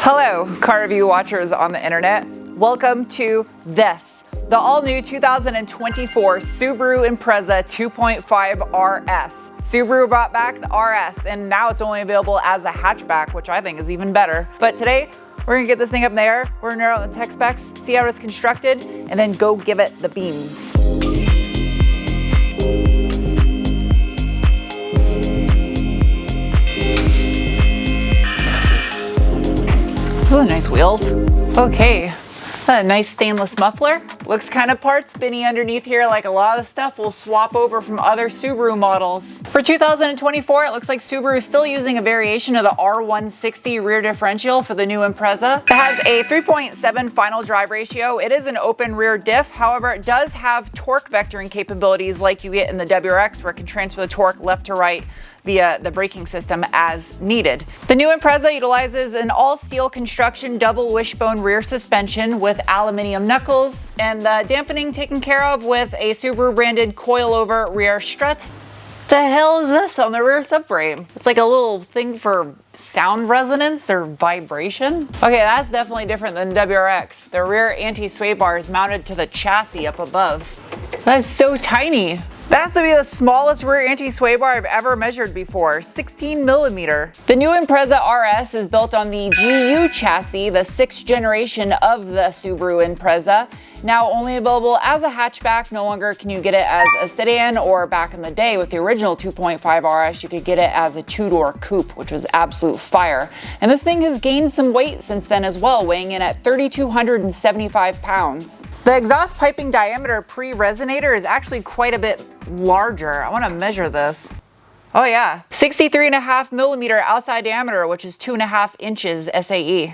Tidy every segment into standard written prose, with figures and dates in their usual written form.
Hello, car review watchers on the internet. Welcome to this, the all-new 2024 Subaru Impreza 2.5 RS. Subaru brought back the RS, and now it's only available as a hatchback, which I think is even better. But today, we're gonna get this thing up in the air, we're gonna narrow out the tech specs, see how it's constructed, and then go give it the beans. Oh, nice wheels. Okay, a nice stainless muffler. Looks kind of part spinny underneath here, like a lot of the stuff we'll swap over from other Subaru models. For 2024, it looks like Subaru is still using a variation of the R160 rear differential for the new Impreza. It has a 3.7 final drive ratio. It is an open rear diff, however, it does have torque vectoring capabilities like you get in the WRX, where it can transfer the torque left to right via the braking system as needed. The new Impreza utilizes an all-steel construction double wishbone rear suspension with aluminum knuckles, and the dampening taken care of with a Subaru branded coilover rear strut. What the hell is this on the rear subframe? It's like a little thing for sound resonance or vibration. Okay, that's definitely different than WRX. The rear anti-sway bar is mounted to the chassis up above. That is so tiny. That has to be the smallest rear anti-sway bar I've ever measured before, 16 millimeter. The new Impreza RS is built on the GU chassis, the 6th generation of the Subaru Impreza. Now only available as a hatchback, no longer can you get it as a sedan, or back in the day with the original 2.5 RS, you could get it as a two-door coupe, which was absolute fire. And this thing has gained some weight since then as well, weighing in at 3,275 pounds. The exhaust piping diameter pre-resonator is actually quite a bit larger. I want to measure this. Oh yeah, 63.5 millimeter outside diameter, which is 2.5 inches SAE.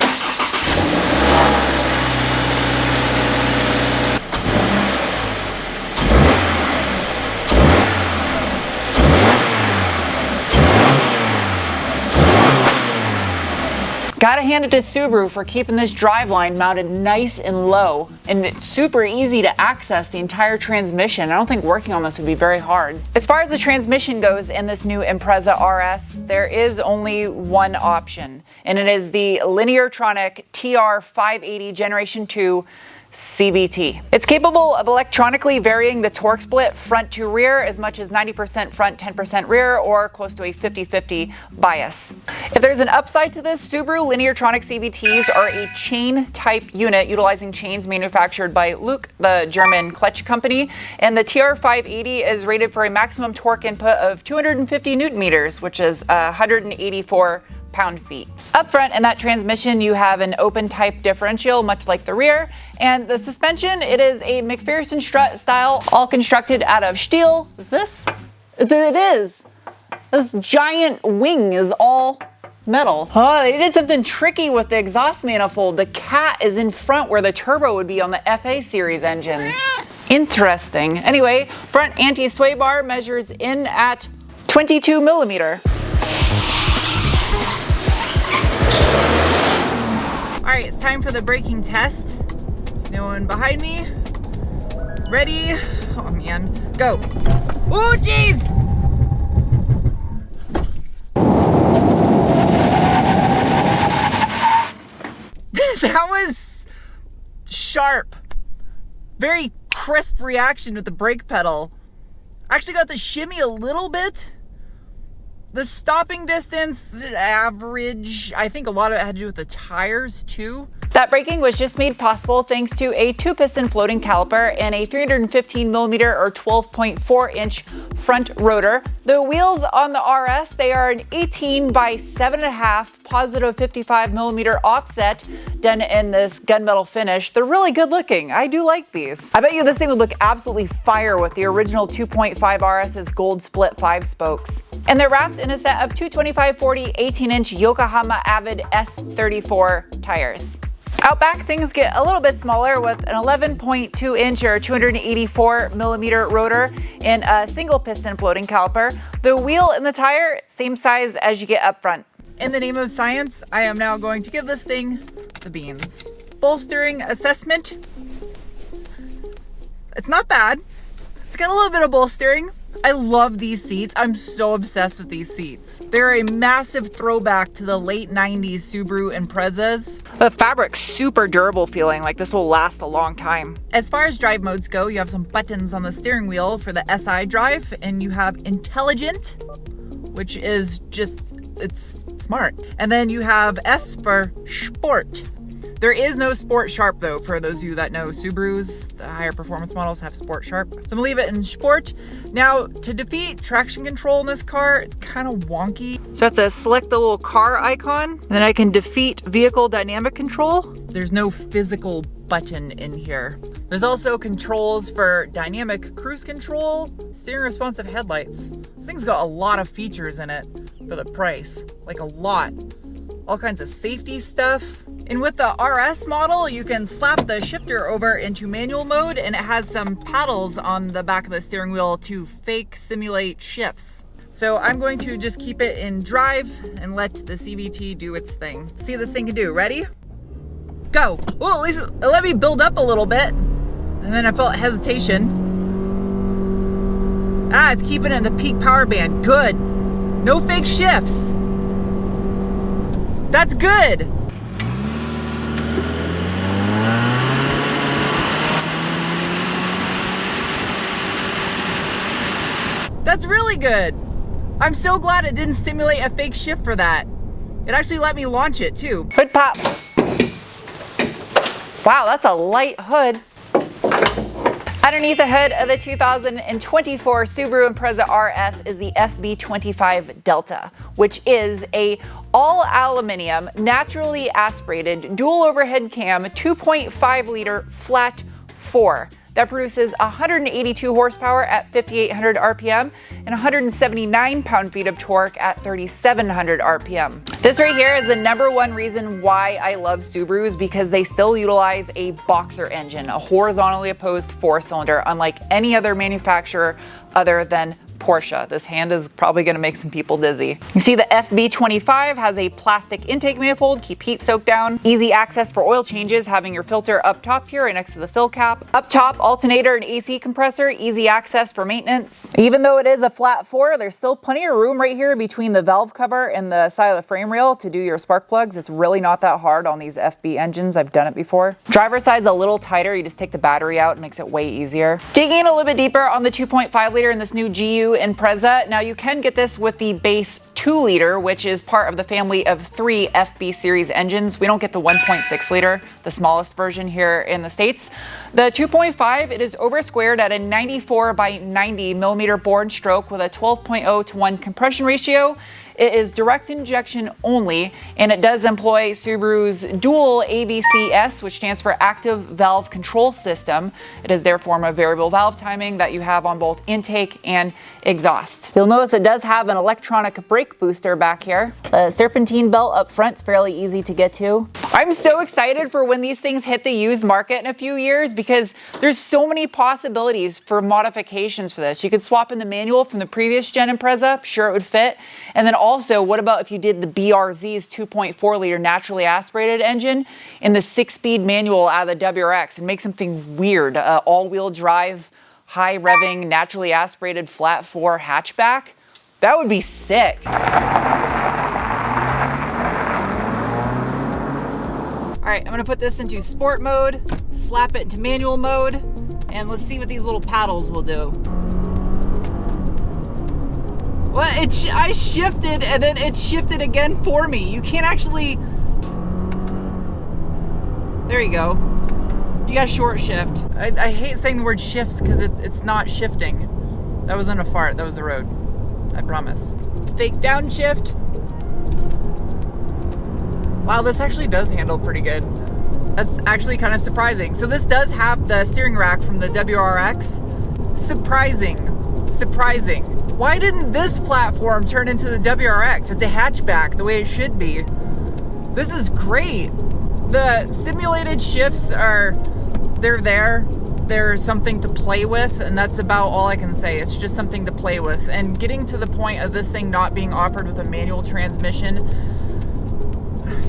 Gotta hand it to Subaru for keeping this driveline mounted nice and low, and it's super easy to access the entire transmission. I don't think working on this would be very hard. As far as the transmission goes in this new Impreza RS, there is only one option, and it is the Lineartronic TR580 Generation 2 CVT. It's capable of electronically varying the torque split front to rear as much as 90% front, 10% rear, or close to a 50-50 bias. If there's an upside to this, Subaru Lineartronic CVTs are a chain type unit utilizing chains manufactured by Luke, the German clutch company, and the TR580 is rated for a maximum torque input of 250 Newton meters, which is 184 pound-feet. Up front in that transmission, you have an open type differential, much like the rear, and the suspension, it is a McPherson strut style, all constructed out of steel. Is this? It is. This giant wing is all metal. Oh, they did something tricky with the exhaust manifold. The cat is in front where the turbo would be on the FA series engines. Interesting. Anyway, front anti-sway bar measures in at 22 millimeter. All right, it's time for the braking test. No one behind me. Ready? Oh man, go. Oh jeez! That was sharp. Very crisp reaction with the brake pedal. Actually got the shimmy a little bit. The stopping distance, average. I think a lot of it had to do with the tires too. That braking was just made possible thanks to a 2-piston floating caliper and a 315 millimeter or 12.4 inch front rotor. The wheels on the RS, they are an 18 by 7.5 positive 55 millimeter offset done in this gunmetal finish. They're really good looking. I do like these. I bet you this thing would look absolutely fire with the original 2.5 RS's gold split 5 spokes. And they're wrapped in a set of 225/40 18-inch Yokohama Avid S34 tires. Out back, things get a little bit smaller with an 11.2 inch or 284 millimeter rotor and a single piston floating caliper. The wheel and the tire, same size as you get up front. In the name of science, I am now going to give this thing the beans. Bolstering assessment. It's not bad. It's got a little bit of bolstering. I love these seats. I'm so obsessed with these seats. They're a massive throwback to the late 90s Subaru Imprezas. The fabric's super durable feeling, like this will last a long time. As far as drive modes go, you have some buttons on the steering wheel for the SI drive, and you have Intelligent, which is just, it's smart. And then you have S for Sport. There is no Sport Sharp though, for those of you that know Subarus. The higher performance models have Sport Sharp. So I'm gonna leave it in Sport. Now, to defeat traction control in this car, it's kind of wonky. So I have to select the little car icon, and then I can defeat vehicle dynamic control. There's no physical button in here. There's also controls for dynamic cruise control, steering responsive headlights. This thing's got a lot of features in it for the price, like a lot. All kinds of safety stuff. And with the RS model, you can slap the shifter over into manual mode, and it has some paddles on the back of the steering wheel to fake simulate shifts. So I'm going to just keep it in drive and let the CVT do its thing. See what this thing can do. Ready? Go. Well, at least let me build up a little bit. And then I felt hesitation. It's keeping it in the peak power band. Good. No fake shifts. That's good. That's really good. I'm so glad it didn't simulate a fake shift for that. It actually let me launch it too. Hood pop. Wow, that's a light hood. Underneath the hood of the 2024 Subaru Impreza RS is the FB25 Delta, which is a all aluminum, naturally aspirated, dual overhead cam, 2.5 liter flat 4 that produces 182 horsepower at 5,800 RPM and 179 pound-feet of torque at 3,700 RPM. This right here is the #1 reason why I love Subarus, because they still utilize a boxer engine, a horizontally opposed 4-cylinder, unlike any other manufacturer other than Porsche. This hand is probably going to make some people dizzy. You see the FB25 has a plastic intake manifold, keep heat soaked down, easy access for oil changes, having your filter up top here right next to the fill cap. Up top, alternator and AC compressor, easy access for maintenance. Even though it is a flat 4, there's still plenty of room right here between the valve cover and the side of the frame rail to do your spark plugs. It's really not that hard on these FB engines. I've done it before. Driver side's a little tighter. You just take the battery out, it makes it way easier. Digging in a little bit deeper on the 2.5 liter in this new GU Impreza. Now you can get this with the base 2 liter, which is part of the family of 3 FB series engines. We don't get the 1.6 liter, the smallest version here in the States. The 2.5, it is over squared at a 94 by 90 millimeter bore and stroke with a 12.0 to 1 compression ratio. It is direct injection only, and it does employ Subaru's dual AVCS, which stands for Active Valve Control System. It is their form of variable valve timing that you have on both intake and exhaust. You'll notice it does have an electronic brake booster back here. The serpentine belt up front is fairly easy to get to. I'm so excited for when these things hit the used market in a few years, because there's so many possibilities for modifications for this. You could swap in the manual from the previous gen Impreza, sure it would fit. And then also, what about if you did the BRZ's 2.4 liter naturally aspirated engine in the 6-speed manual out of the WRX and make something weird, all-wheel drive, high revving, naturally aspirated flat 4 hatchback? That would be sick. All right, I'm gonna put this into sport mode, slap it into manual mode, and let's see what these little paddles will do. Well, I shifted and then it shifted again for me. You can't actually... There you go. You got short shift. I hate saying the word shifts because it's not shifting. That wasn't a fart, that was the road. I promise. Fake downshift. Wow, this actually does handle pretty good. That's actually kind of surprising. So this does have the steering rack from the WRX. Surprising. Why didn't this platform turn into the WRX? It's a hatchback the way it should be. This is great. The simulated shifts they're there. They're something to play with, and that's about all I can say. It's just something to play with. And getting to the point of this thing not being offered with a manual transmission,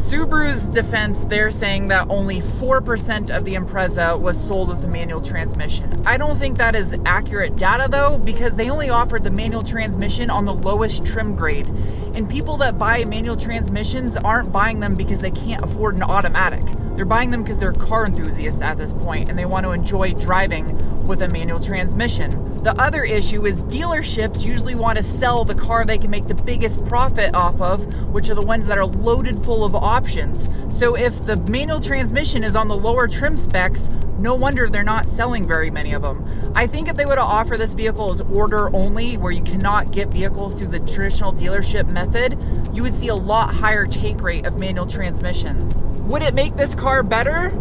Subaru's defense, they're saying that only 4% of the Impreza was sold with a manual transmission. I don't think that is accurate data though, because they only offered the manual transmission on the lowest trim grade. And people that buy manual transmissions aren't buying them because they can't afford an automatic. They're buying them because they're car enthusiasts at this point and they want to enjoy driving with a manual transmission. The other issue is dealerships usually want to sell the car they can make the biggest profit off of, which are the ones that are loaded full of options. So if the manual transmission is on the lower trim specs, no wonder they're not selling very many of them. I think if they would have offered this vehicle as order only, where you cannot get vehicles through the traditional dealership method, you would see a lot higher take rate of manual transmissions. Would it make this car better?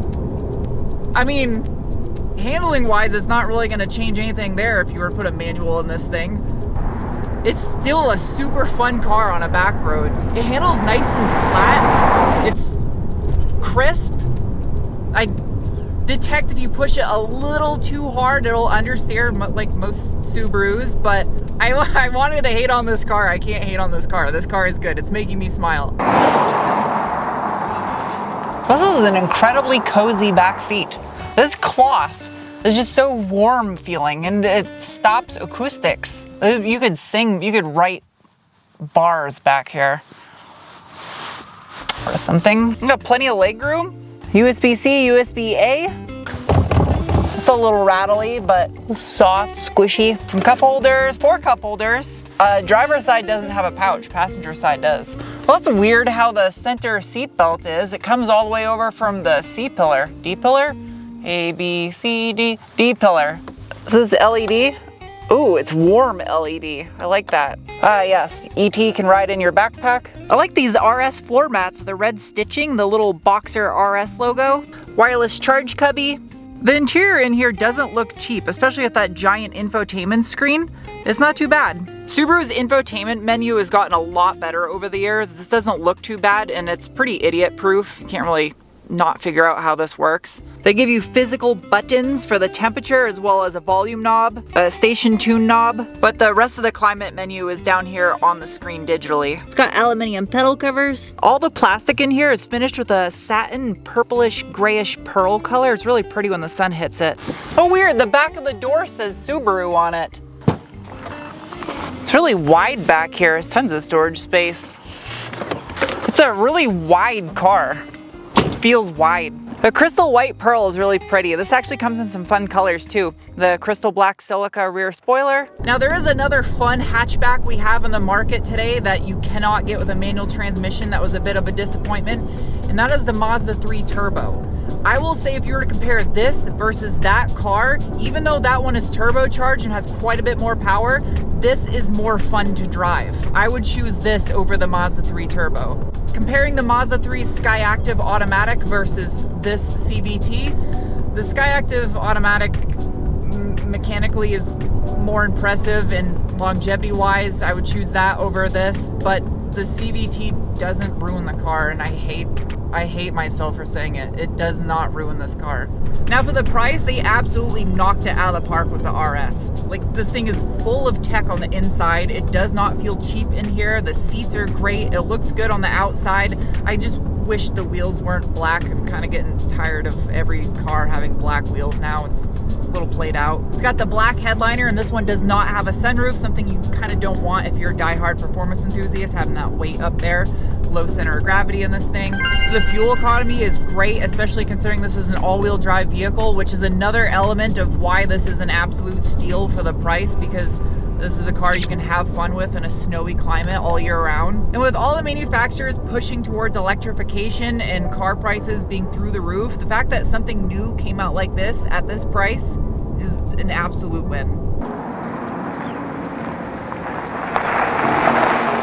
I mean, handling wise, it's not really gonna change anything there if you were to put a manual in this thing. It's still a super fun car on a back road. It handles nice and flat. It's crisp. I detect if you push it a little too hard, it'll understeer like most Subarus, but I wanted to hate on this car. I can't hate on this car. This car is good. It's making me smile. This is an incredibly cozy back seat. This cloth is just so warm feeling and it stops acoustics. You could sing, you could write bars back here. Or something. You got plenty of leg room. USB-C, USB-A. It's a little rattly, but soft, squishy. Some cup holders, 4 cup holders. Driver's side doesn't have a pouch, passenger side does. Well, it's weird how the center seat belt is. It comes all the way over from the C pillar. D pillar? A, B, C, D, D pillar. Is this LED? Ooh, it's warm LED. I like that. Yes, ET can ride in your backpack. I like these RS floor mats with the red stitching, the little Boxer RS logo. Wireless charge cubby. The interior in here doesn't look cheap, especially with that giant infotainment screen. It's not too bad. Subaru's infotainment menu has gotten a lot better over the years. This doesn't look too bad and it's pretty idiot proof. You can't really not figure out how this works. They give you physical buttons for the temperature as well as a volume knob, a station tune knob, but the rest of the climate menu is down here on the screen digitally. It's got aluminum pedal covers. All the plastic in here is finished with a satin purplish grayish pearl color. It's really pretty when the sun hits it. Oh weird, the back of the door says Subaru on it. It's really wide back here. There's tons of storage space. It's a really wide car. Feels wide. The crystal white pearl is really pretty. This actually comes in some fun colors too. The crystal black Celica rear spoiler. Now there is another fun hatchback we have in the market today that you cannot get with a manual transmission. That was a bit of a disappointment, and that is the Mazda 3 Turbo. I will say if you were to compare this versus that car, even though that one is turbocharged and has quite a bit more power, this is more fun to drive. I would choose this over the Mazda 3 Turbo. Comparing the Mazda 3 Skyactiv Automatic versus this CVT, the Skyactiv Automatic mechanically is more impressive and longevity-wise, I would choose that over this, but the CVT doesn't ruin the car, and I hate myself for saying it. It does not ruin this car. Now for the price, they absolutely knocked it out of the park with the RS. Like, this thing is full of tech on the inside. It does not feel cheap in here. The seats are great. It looks good on the outside. I just wish the wheels weren't black. I'm kind of getting tired of every car having black wheels now. It's a little played out. It's got the black headliner, and this one does not have a sunroof, something you kind of don't want if you're a diehard performance enthusiast, having that weight up there. Low center of gravity in this thing. The fuel economy is great, especially considering this is an all-wheel drive vehicle, which is another element of why this is an absolute steal for the price, because this is a car you can have fun with in a snowy climate all year round. And with all the manufacturers pushing towards electrification and car prices being through the roof, the fact that something new came out like this at this price is an absolute win.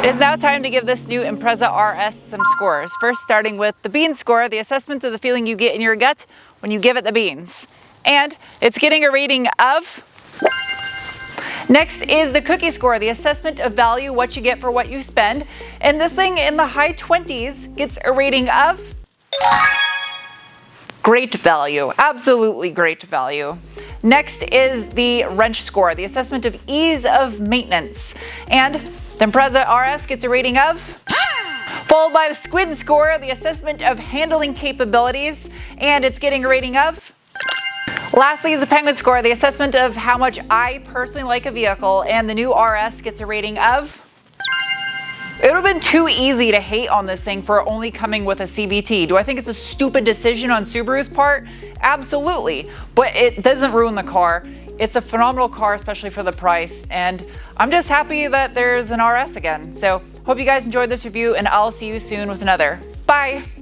It's now time to give this new Impreza RS some scores. First, starting with the bean score, the assessment of the feeling you get in your gut when you give it the beans. And it's getting a rating of... Next is the cookie score, the assessment of value, what you get for what you spend. And this thing in the high 20s gets a rating of... Great value, absolutely great value. Next is the wrench score, the assessment of ease of maintenance. And the Impreza RS gets a rating of Followed by the squid score, the assessment of handling capabilities, and it's getting a rating of. Lastly is the penguin score, the assessment of how much I personally like a vehicle, and the new RS gets a rating of. It would have been too easy to hate on this thing for only coming with a CVT. Do I think it's a stupid decision on Subaru's part? Absolutely, but it doesn't ruin the car. It's a phenomenal car, especially for the price, and I'm just happy that there's an RS again. So hope you guys enjoyed this review, and I'll see you soon with another. Bye!